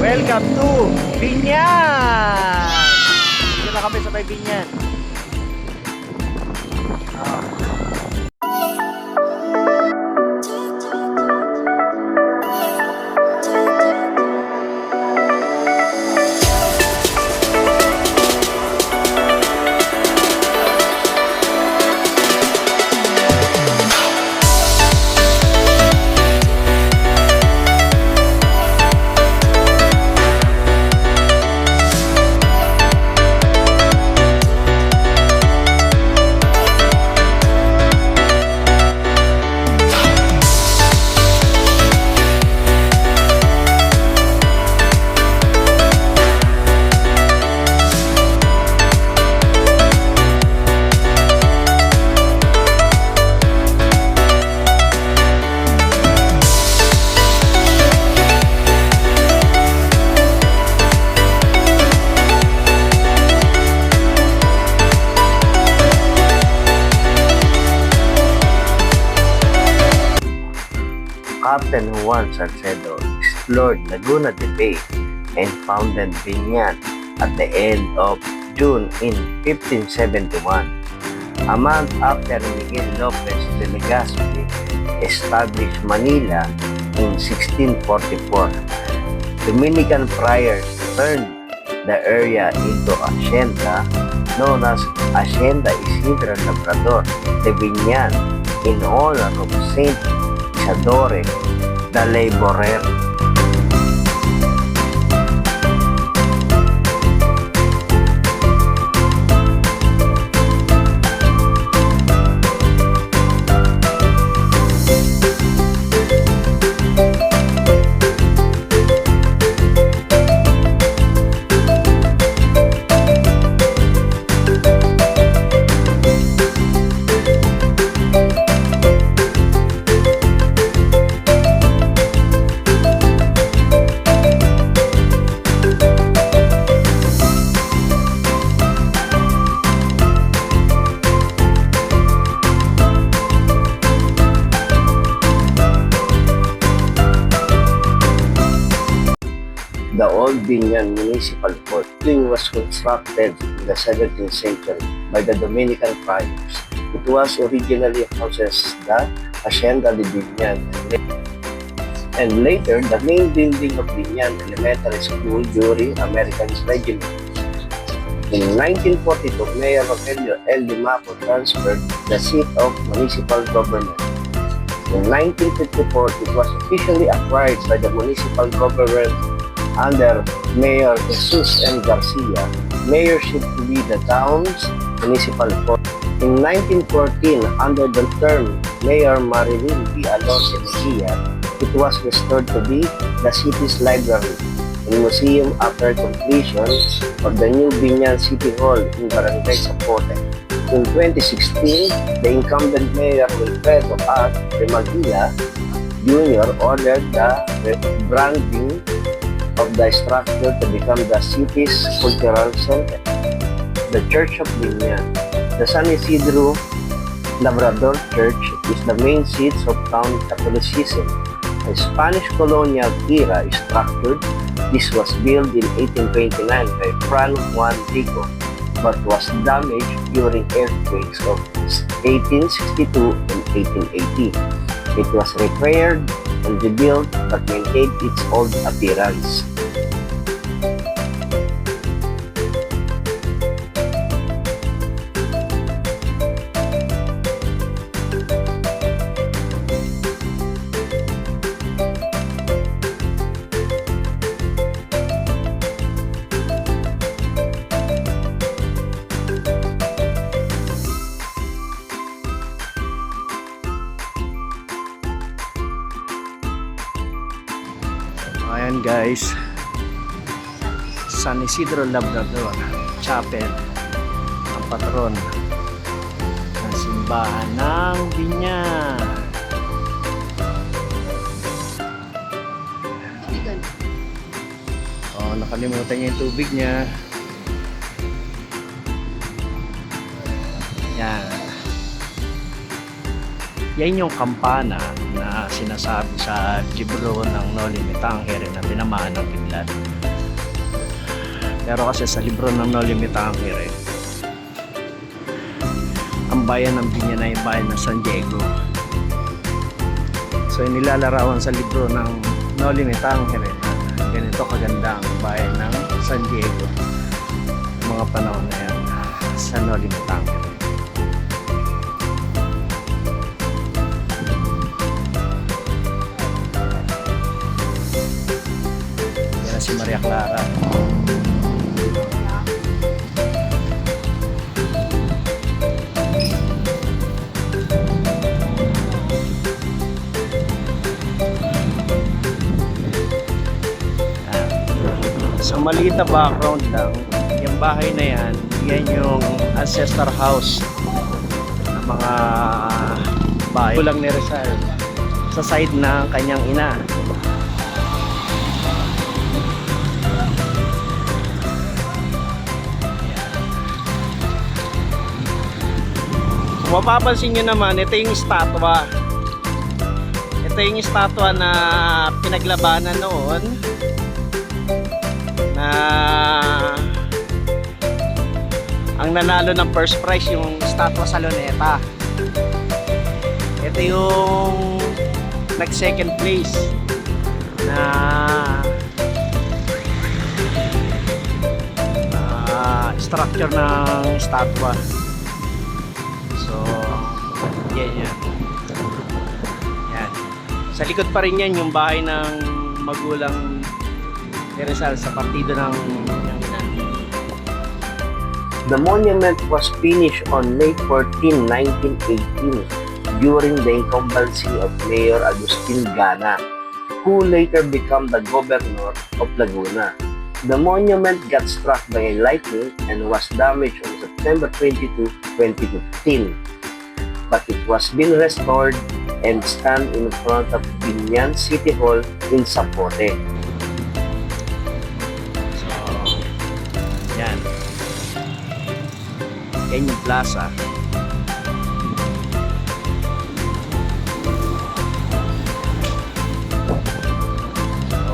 Welcome to Binyan! Dito na kami sa may Binyan. Captain Juan Salcedo explored Laguna de Bay and founded Binyan at the end of June in 1571. A month after Miguel Lopez de Legazpi established Manila in 1644, Dominican friars turned the area into hacienda known as Hacienda Isidro Labrador de Binyan in honor of Saint Isidore the Laborer. The old Binyan Municipal Court was constructed in the 17th century by the Dominican friars. It was originally houses the Hacienda de Binyan and later the main building of Binyan Elementary School during American Regiment. In 1942, Mayor Rogelio L. Dimaco transferred the seat of municipal government. In 1954, it was officially acquired by the municipal government under Mayor Jesus M. Garcia, mayorship to be the town's municipal court. In 1914, under the term Mayor Marilyn B. Alonso Mejia, it was restored to be the city's library and museum after completion of the new Binyan City Hall in Barangay Zapote. In 2016, the incumbent Mayor Wilfredo R. de Magilla Jr. ordered the rebranding of the structure to become the city's cultural center. The Church of Binyan. The San Isidro Labrador Church is the main seat of town Catholicism. A Spanish colonial era structure, this was built in 1829 by Fran Juan Rico, but was damaged during earthquakes of 1862 and 1880. It was repaired and rebuilt but maintained its old appearance. Ayan guys, San Isidro Labrador Chapel, ang patron ng simbahan ng Binyan. Oh, nakalimutan niya yung tubig niya. Yan. Yan yung kampana na sinasabi sa libro ng Noli Me Tangere na tinamaan ng kidlat. Pero kasi sa libro ng Noli Me Tangere, ang bayan ng Biñan ay bayan ng San Diego. So nilalarawan sa libro ng Noli Me Tangere na ganito kaganda ang bayan ng San Diego mga panahon na yan sa Noli Me Tangere. Yan si Maria Clara. So maliit na background lang, yung bahay na yan, yan yung ancestor house ng mga bahay. Kulang ni Rizal sa side ng kanyang ina. Kung mapapansin nyo naman, ito yung estatwa. Ito yung estatwa na pinaglabanan noon na ang nanalo ng first prize yung estatwa sa Luneta. Ito yung nag second place na structure ng estatwa. So yan. Sa likod pa rin yan yung bahay ng magulang ni Rizal sa partido ng ina. The monument was finished on May 14, 1918 during the incumbency of Mayor Agustin Gana, who later became the governor of Laguna. The monument got struck by lightning and was damaged on September 22, 2015. But it was been restored and stand in front of Biñan City Hall in Zapote. Yan. Yan yung plaza. So,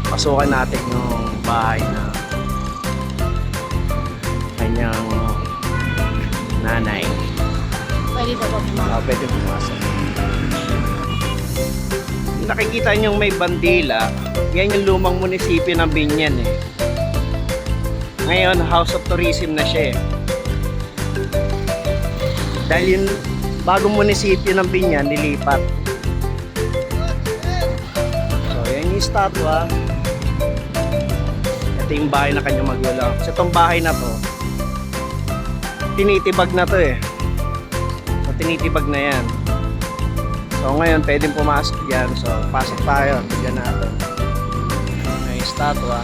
pasukan natin yung bahay na kanyang nanay. Pwede ba pumasok? Pwede pumasok. Nakikita nyo may bandila. Yan yung lumang munisipyo ng Biñan eh. Ngayon, House of Tourism na siya eh. Dahil yung bagong munisipyo ng Biñan, nilipat. So, yan yung estatwa. Ito yung bahay na kanyang magulang. So, itong bahay na to, tinitibag na to eh. So, tinitibag na yan. So, ngayon, pwedeng pumasok dyan. So, pasok tayo. Tignan natin. May estatwa.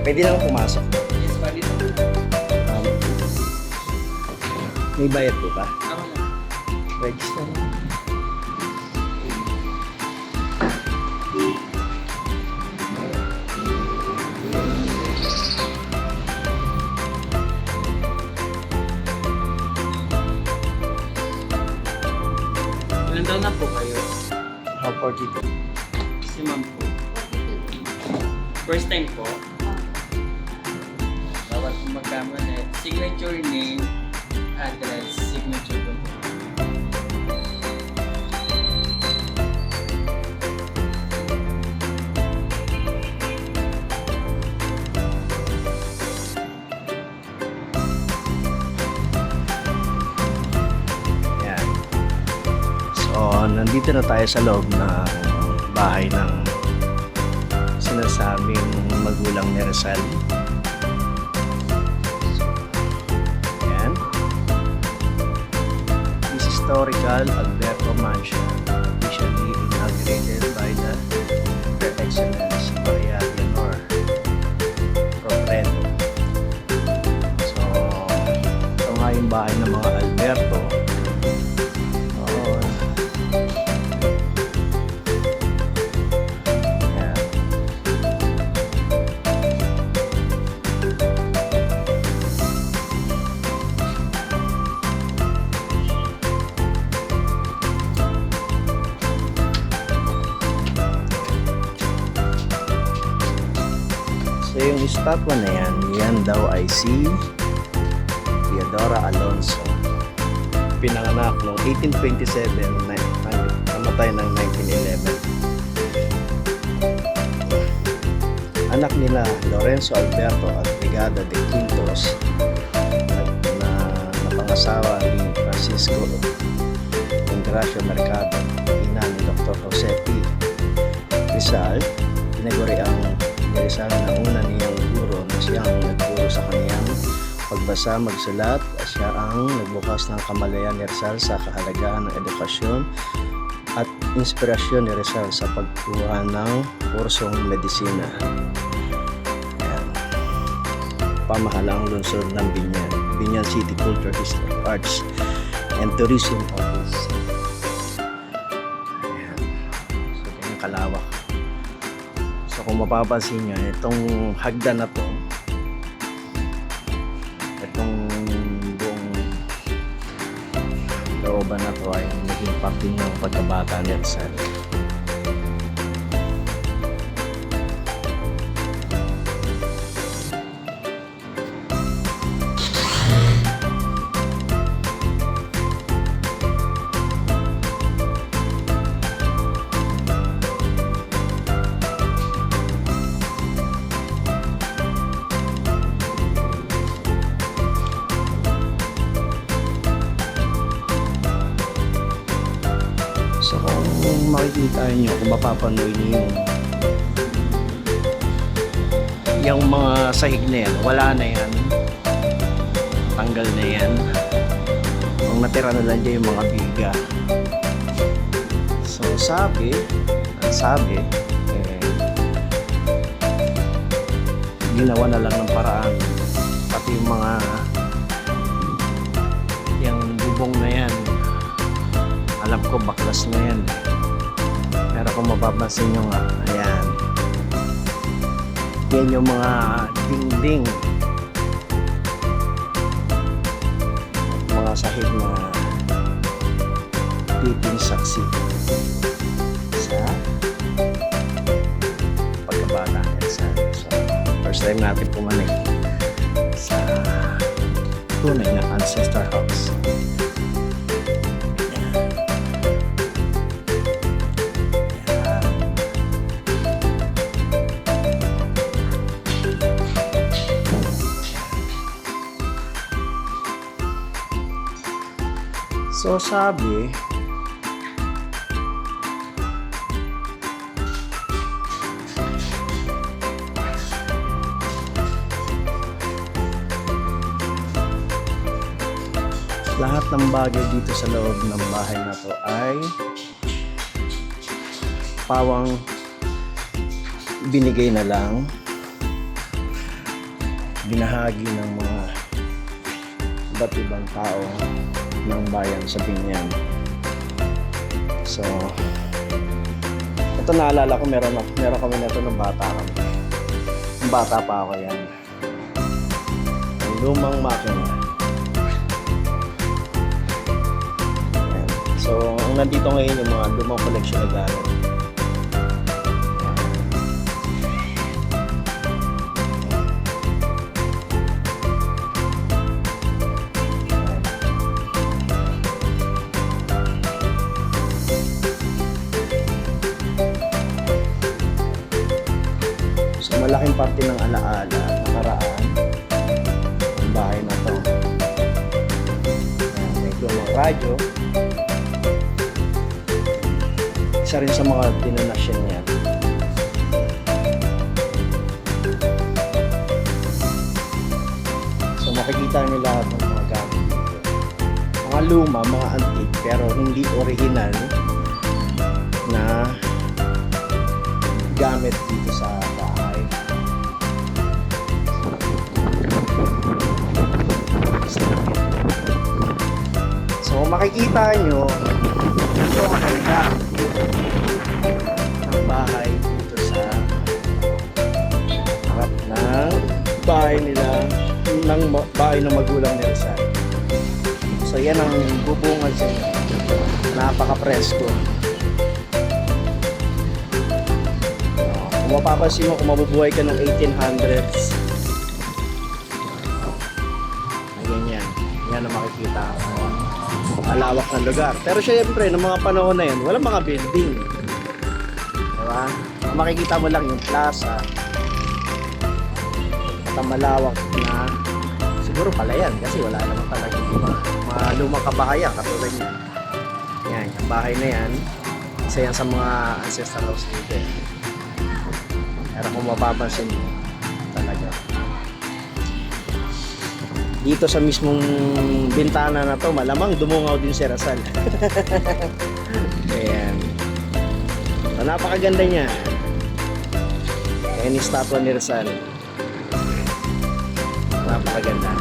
Pwede lang pumasok. Yes, pwede na. May bayad po ba? Tama na. Register. Ilan taon na po kayo? How 42? Si ma'am po. First time po? Bawat magkamali. Signature name, address, signature po. Yan. So, nandito na tayo sa loob ng bahay ng sinasabing magulang ni Rizal. Yan. This is Historical Alberto Mansion, officially inaugurated by Her Excellence Maria Leonor Robredo. So, ito nga yung bahay ng mga Alberto. Oo. Yan. So yung estatwa na yan daw ay si Teodora Alonso. Pinanganak noong 1827, namatay ng 1911. Anak nila Lorenzo Alberto at Brigada de Quintos na napangasawa ni Francisco Ingracio Mercado, ina ni Dr. Jose P. Rizal. Tinaguri ang Rizal na una niyang guro na siyang nagturo sa kaniyang pagbasa, magsulat. Siya ang nagbukas ng kamalayan ni Rizal sa kahalagahan ng edukasyon at inspirasyon ni Rizal sa pagkuha ng kursong medisina. Ayan. Pamahalaang lungsod ng Binyan, Binyan City Culture, History, Arts and Tourism Office. Ayan. So, ganyan kalawak. So, kung mapapansin nyo, itong hagdan na to, itong buong looban na to ay naging parte ng pagkabata ni Rizal. So kung makikita nyo, kung mapapanood nyo yung mga sahig na yan, wala na yan, tanggal na yan. Ang natira na lang dyan yung mga biga. So sabi ginawa na lang ng paraan, pati yung mga yung bubong na yan, alam ko baklas na yan, pero kung mapapansin nyo nga, ayan, yan yung mga dingding, mga sahig na titing saksi sa pagkabata niya. So, first time natin pumanik sa tunay na ancestor house. So sabi, lahat ng bagay dito sa loob ng bahay na to ay pawang binigay na lang, binahagi ng mga iba't ibang tao ng bayan sa Binyan. So ito, naalala ko, meron kami nito ng bata kami. Ang bata pa ako yan. Ang lumang makina. Ayan. So ang nandito ngayon yung mga lumang collection na gamit. Malaking parte ng alaala, nakaraan, ang bahay na to. Ayan, may lumang radyo. Isa rin sa mga tinanasyan niya. So makikita niyo lahat ng mga gamit dito. Mga luma, mga antique, pero hindi original na gamit dito sa bahay. So makikita nyo, ito maganda ang bahay dito sa harap ng bahay nila, ng bahay ng magulang ni Rizal. So yan ang bubungad sa inyo. Napaka-presko. Kung mapapansin mo, kung mabubuhay ka ng 1800s, ayan yan. Yan ang makikita mo. Malawak na lugar. Pero syempre, ng mga panahon na yun, walang mga building. Diba? Ang makikita mo lang yung plaza. At ang malawak na, siguro palayan kasi wala naman talaga mga lumang kabahayan katulad niya. Yan, yung bahay na yan, isa yan sa mga ancestral house dito. Pero kung mapapansin mo, talaga. Dito sa mismong bintana na to, malamang dumungaw din si Rizal. Ayan. So, napakaganda niya. Ayan yung statwa ni Rizal. Napakaganda.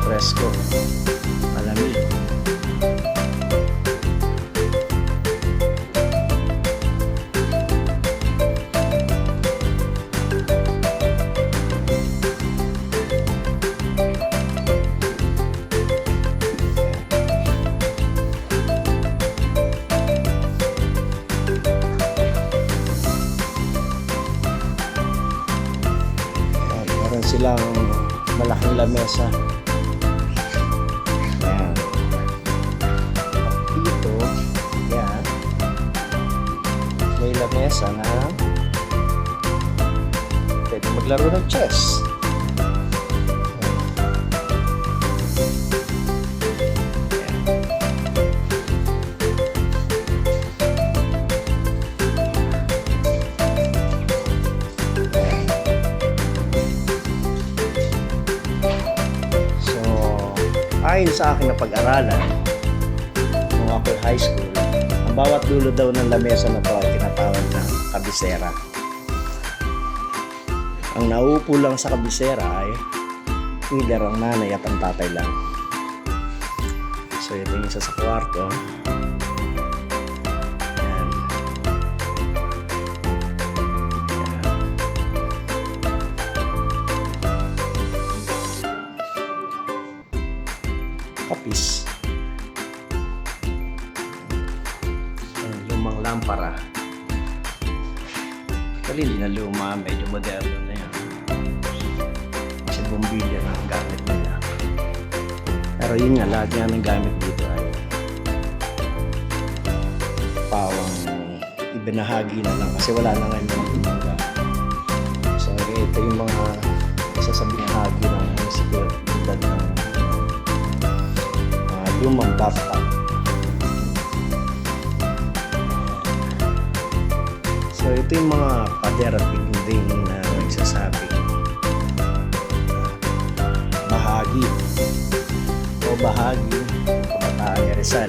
Presko, malamig. Meron silang malaking lamesa. May lamesa na pwede maglaro ng chess. So, ayon sa akin na pag-aralan nung ako high school, ang bawat dulo daw ng lamesa na to ay tinatawag na kabisera. Ang nauupo lang sa kabisera ay either ang nanay at ang tatay lang. So ito yung isa sa kwarto. Ayan. Ayan. Kapis. Lampara. Actually, hindi na luma, medyo moderno na yan. Kasi bombilya na ang gamit nila. Pero yun nga, lahat nga ng gamit dito ay pawang ibinahagi na lang kasi wala na ngayon mga imaga. So, ito yung mga isa sa binahagi ng munisipalidad ng lumang bathtub. So ito yung mga pader at bignding na nagsasabi bahagi o bahagi ng kabataan ni Rizal.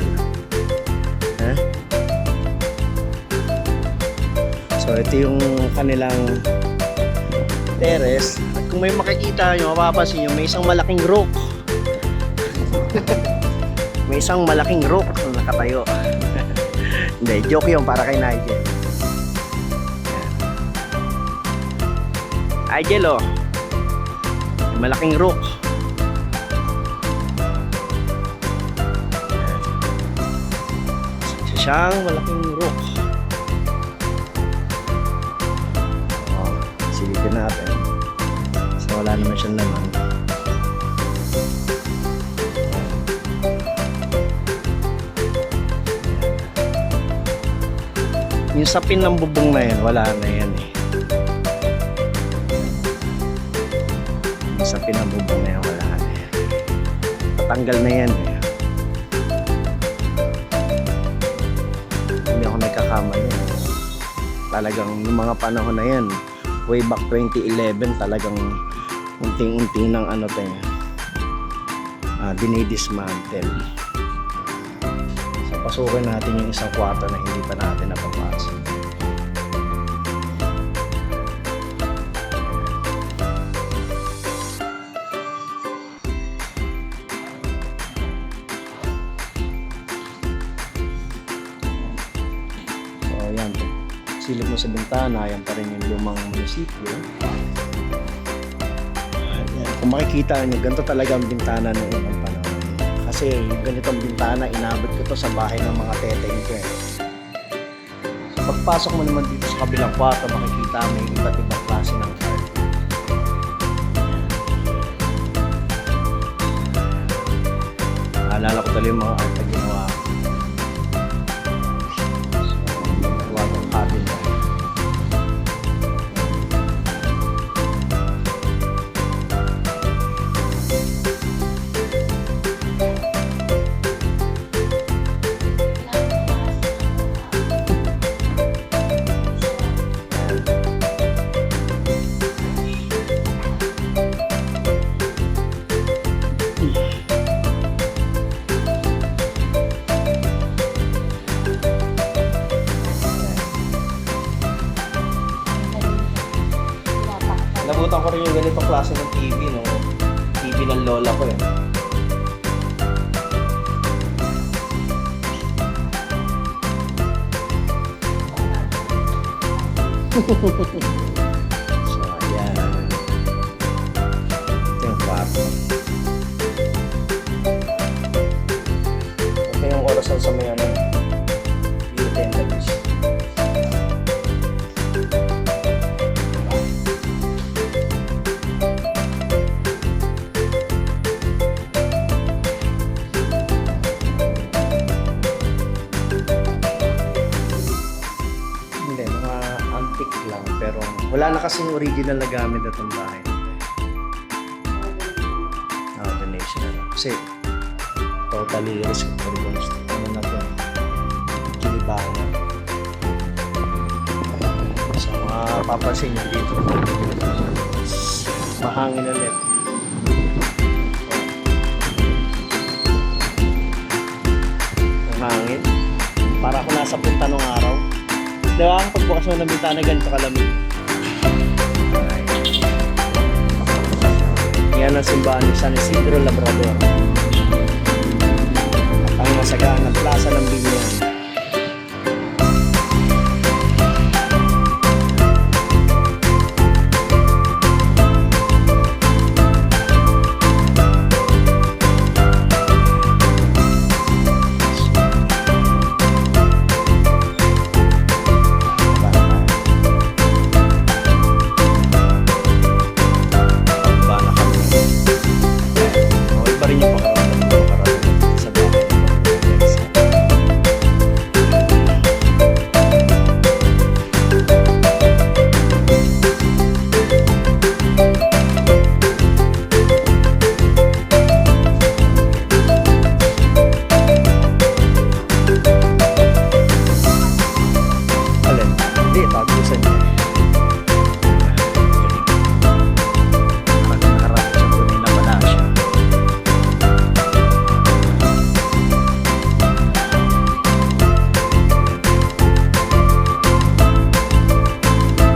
So ito yung kanilang terrace at kung may makikita nyo, mapapansin nyo, may isang malaking rook. May isang malaking rook na nakatayo. Hindi, joke yun para kay Nigel. Nigel, oh. May malaking rook. Isa siyang malaking rook. Oh, silipin natin. So wala naman siyang laman. Yung sapin ng bubong na yan, wala na yan eh. Yung sapin ng bubong na yan, wala na yan. Tanggal na yan eh. Hindi ako nagkakamali. Talagang yung mga panahon na yan, way back 2011, talagang unting-unti ng ano tayo, dinidismantle. So pasukin natin yung isang kwarto na hindi pa natin napapasok. So yan, silip mo sa bintana, yan pa rin yung lumang munisipyo. Ayan. Kung makikita nyo, ganito talaga ang bintana noong unang panahon. Kasi yung ganitong bintana, inabot ko to sa bahay ng mga teteng ko eh. So, pagpasok mo naman dito sa kabilang kwarto, makikita mo yung iba't ibang klase ng carpet. Naalala ko talaga yung mga art na ginawa ko. So, nagawa kong cabinet. Nabutan ko rin yung ganitong klase ng TV, no? TV ng lola ko eh. So, ayan. Ito yung kwarto. Ito yung orasan sa may ano, beauty and the beast. Hindi, mga antique lang. Pero wala na kasing original na gamit na itong bahay. Donation na lang. Kasi totally reconstruct. Ano na ito? Kinibangan. So mapapansin nyo dito. Mahangin ulit. Mahangin. Para ako nasa punta nung araw. Diba? Ang pagbukas mo ng bintana, ganito kalamig. Yan ang simbahan ni San Isidro Labrador. At ang nasagaan ng plaza ng Binyan.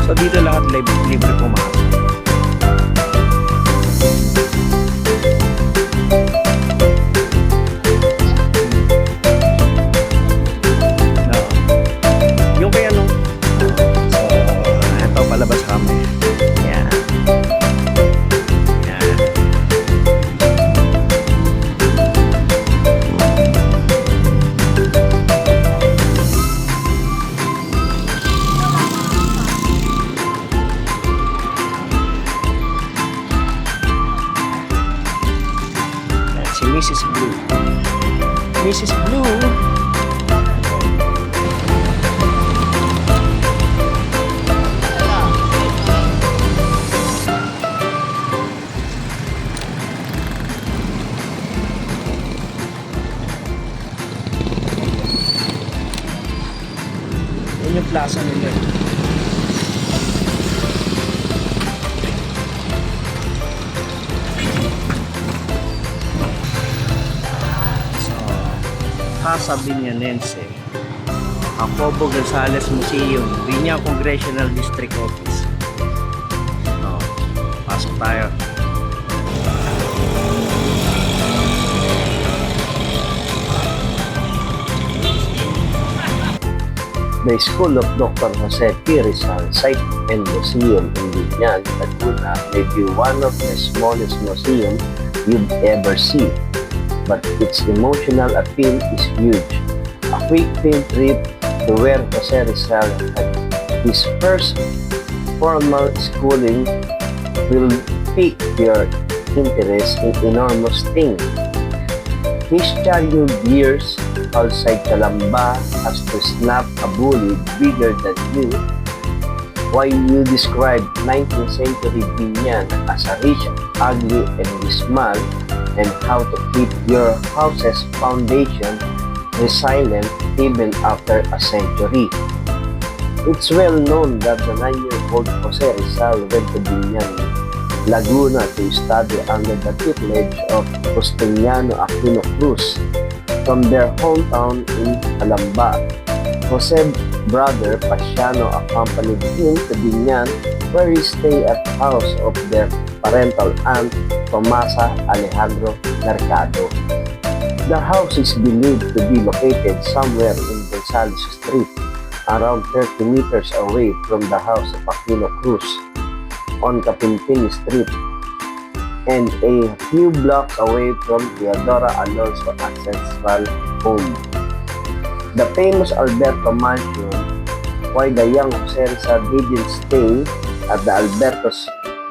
So dito lahat libre pumasok. No. Yung kaya nung so eto palabas kami. Yan. Yan. Si Mrs. Blue. Mrs. Blue. plaza nila. So, Casa Biñanense, Jacobo Gonzalez Museum, Viña Congressional District Office. Oh, pasok tayo. The School of Dr. Jose P. Rizal Site and Museum in Biñan, Laguna may be one of the smallest museums you'd ever see, but its emotional appeal is huge. A quick field trip to where Jose Rizal had his first formal schooling will pique your interest in enormous things. His childhood years outside Calamba as to snap a bully bigger than you, while you describe 19th century Biñan as a rich, ugly, and dismal, and how to keep your house's foundation resilient even after a century. It's well known that the 9-year-old Jose Rizal went to Biñan, Laguna to study under the tutelage of Justiniano Aquino Cruz from their hometown in Calamba. Jose's brother Pasiano accompanied him to Biñan, where he stayed at the house of their parental aunt Tomasa Alejandro Mercado. The house is believed to be located somewhere in Gonzales Street, around 30 meters away from the house of Aquino Cruz on Capinpin Street, and a few blocks away from Teodora Alonso ancestral home. The famous Alberto Mansion, why the young Jose Rizal didn't stay at the Alberto's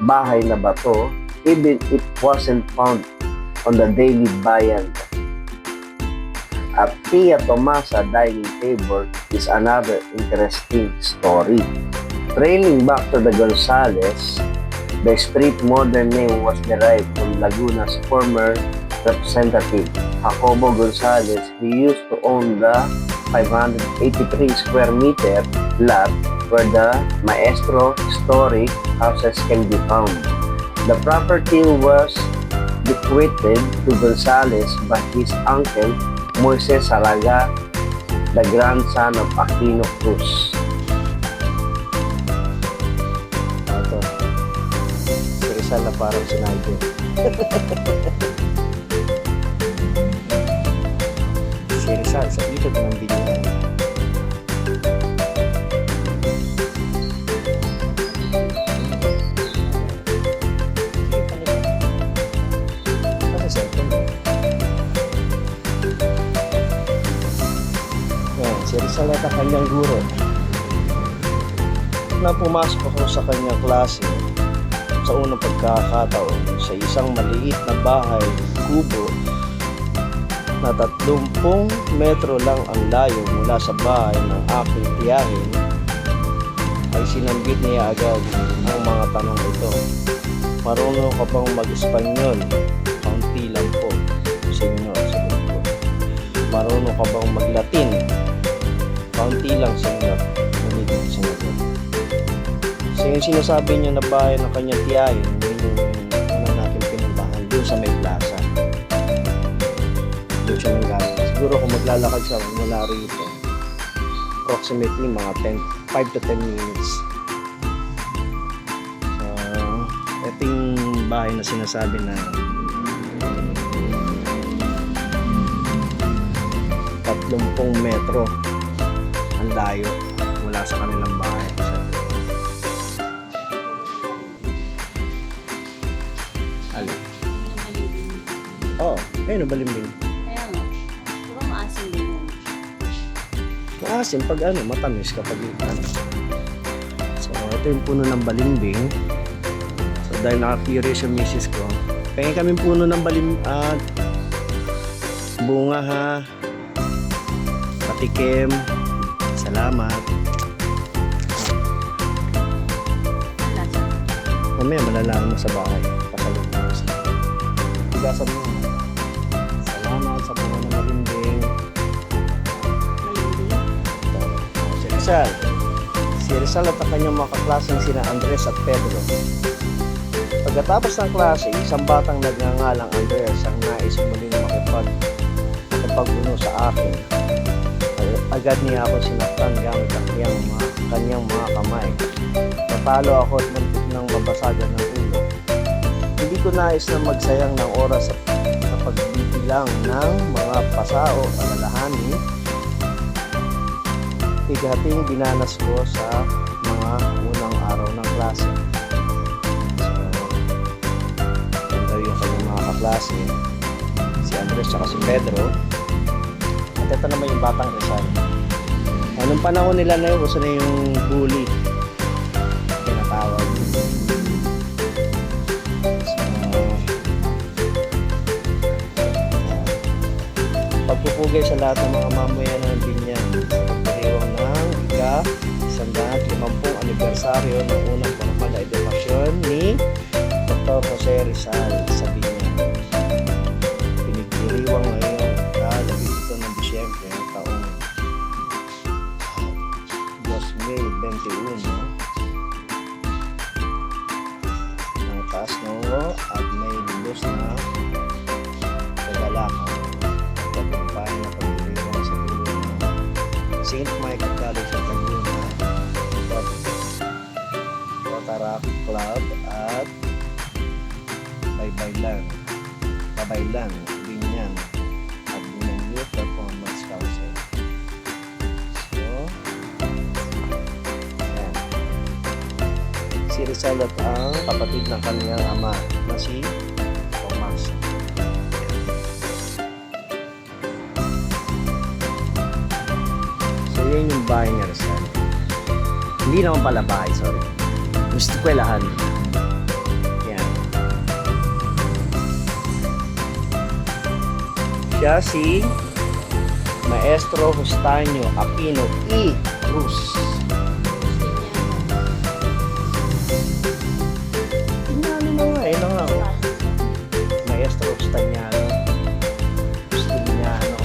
bahay na bato, even it wasn't found on the Daily Bayan. At Tia Tomasa dining table is another interesting story. Trailing back to the Gonzales, the street modern name was derived from Laguna's former representative, Jacobo Gonzalez, who used to own the 583 square meter lot where the Maestro historic houses can be found. The property was bequeathed to Gonzalez by his uncle, Moises Saraga, the grandson of Aquino Cruz. Ito. Si Rizal na parang Sniper. Si Rizal sa likod ng Biñan. Kasi cellphone. Yan, si Rizal at ang kanyang guro. Na pumasok ako sa kanyang klase sa unang pagkakataon sa isang maliit na bahay kubo na 30 metro lang ang layo mula sa bahay ng aking tiyahin, ay sinambit niya agad ang mga tanong ito. Marunong ka bang mag-Espanyol? Kaunti lang po, senyor, sagot ko. Marunong ka bang mag-Latin? Kaunti lang, senyor, ngunit ang sinagot. So yung sinasabi niya na bahay ng kanyang tiyahin, yun yung unang natin pinuntahan doon sa may plaza. Doon siya nanggaling. Siguro kung maglalakad siya mula rito, approximately mga 5 to 10 minutes. So, ito yung bahay na sinasabi na 30 metro ang layo mula sa kanilang bahay. Alin? Oh, ayun ang balimbing. Kaya nga. Diba maasin din yun? Maasim pag ano, matamis kapag ano. So, ito yung puno ng balimbing. So, dahil naka-curious yung misis ko, pengin kami puno ng bunga ha. Patikim. Salamat. Lasa. Mamaya malalaman mo sa bahay. Pasalot mo siya. Tigasan mo. Salamat sa bunga ng balimbing. Malindi. Ito. Si Rizal. Rizal at ang kanyang mga kaklaseng sina Andres at Pedro. Pagkatapos ng klase, isang batang nagngangalang Andres ang nais muling makipagbuno sa akin. Agad niya ako sinaktan gamit ang kanyang mga kamay. Natalo ako at muntik nang mabasagan ng ulo. Hindi ko nais na magsayang ng oras sa pagbibilang ng mga pasao o alalahanin. Tigating binanas ko sa mga unang araw ng klase. So, yan daw yung kanyang mga kaklase, si Andres at si Pedro. At ito naman yung batang Rizal. Anong panahon nila na yun, gusto na yung bully. Tinatawag. So, pagpupugay sa lahat ng mga mamayan ng Binyan sa pagdiriwang ng ika-150 anibersaryo ng unang formal na edukasyon ni Dr. Jose Rizal sa Binyan. Pinagdiriwang ngayon ika-17 ng Disyembre ng taong 2021 ng taas nongo at may lubos na kagalakan. Pagkakumpay na pagdiriwang sa dulo ng St. Michael College sa Laguna, Rotaract Club at Babaylan, Binyan at Binyan Youth Performance Council. So, ayan. Si Rizal at ang kapatid ng kanyang ama na si Tomas. So, yun yung bahay ni Rizal. Hindi naman pala bahay, sorry. Gusto kwelahan. Yan. Siya si Maestro Justanio Aquino E. Cruz. Ano na nga, ayun na nga. Oh. Maestro Justanio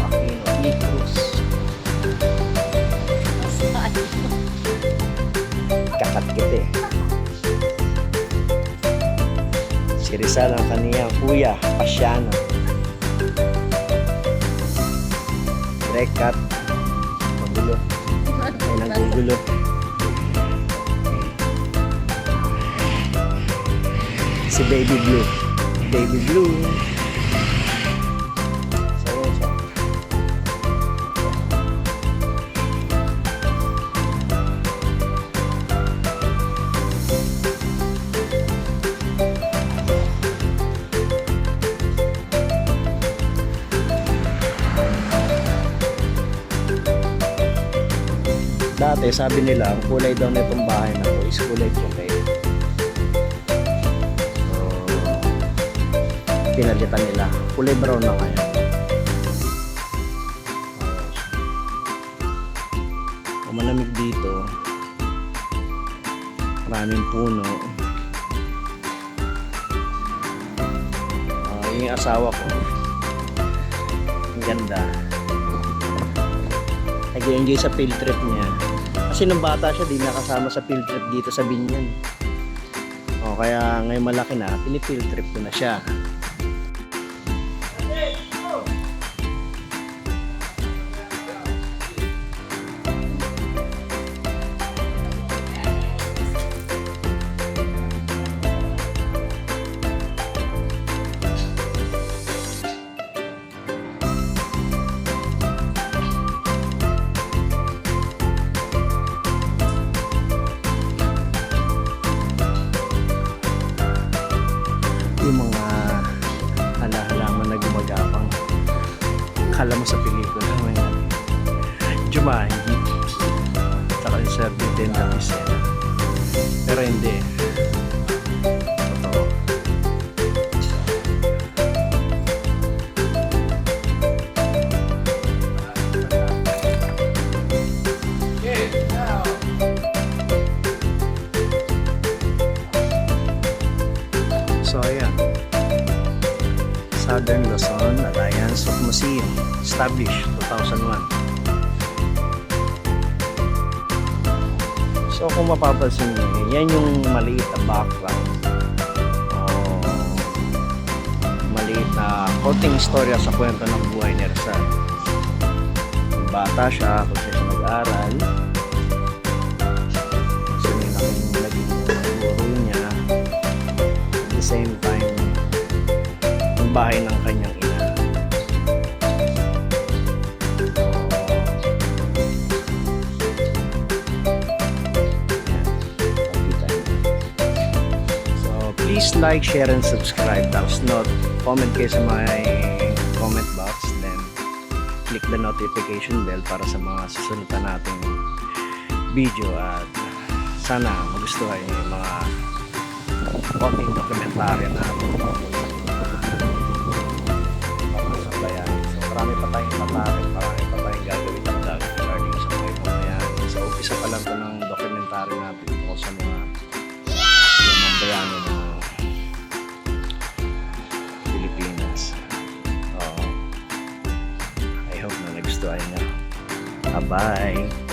Aquino E. Cruz. Kakat-kit eh. Si Rizal ang kaniyang kuya, Pasiano. Rekat. Magulo. Ay, nanggugulo. Si Baby Blue. Baby Blue. So, yun siya. Dati sabi nila ang kulay daw nitong bahay na to is kulay puti. So, pinalitan nila. Kulay brown na ngayon. Kung malamig dito, maraming puno. Yung asawa ko, ang ganda. Nag-enjoy sa field trip niya. Kasi nung bata siya, di nakasama sa field trip dito sa Binyan. O kaya ngayon malaki na, pini-field trip ko na siya. Yung mga halaman na gumagapang kala mo sa pelikula ngayon Jumanji saka yung Sergeant din na misena pero hindi totoo. So ayan, Southern Luzon Alliance of Museum, established 2001. So So kung mapapansin nyo, yan yung maliit na background. Maliit na konting istorya sa kwento ng buhay ni Rizal. Kung bata siya, kung siya nag-aral, so yun ang naging guro niya. At the same time, yung bahay ng kanyang ina. Please like, share, and subscribe. Tapos comment kayo sa my comment box. Then, click the notification bell para sa mga susunod na nating video. At sana magustuhan niyo yung mga konting dokumentaryo na sa bayan. So, marami pa tayong matapit. Marami pa tayong gagawin ng vlog regarding sa mga ito na yan. So, umpisa pa lang ito ng dokumentaryo natin tungkol sa mga bayani na Pilipinas. I hope na nagustuhan niyo. Bye-bye!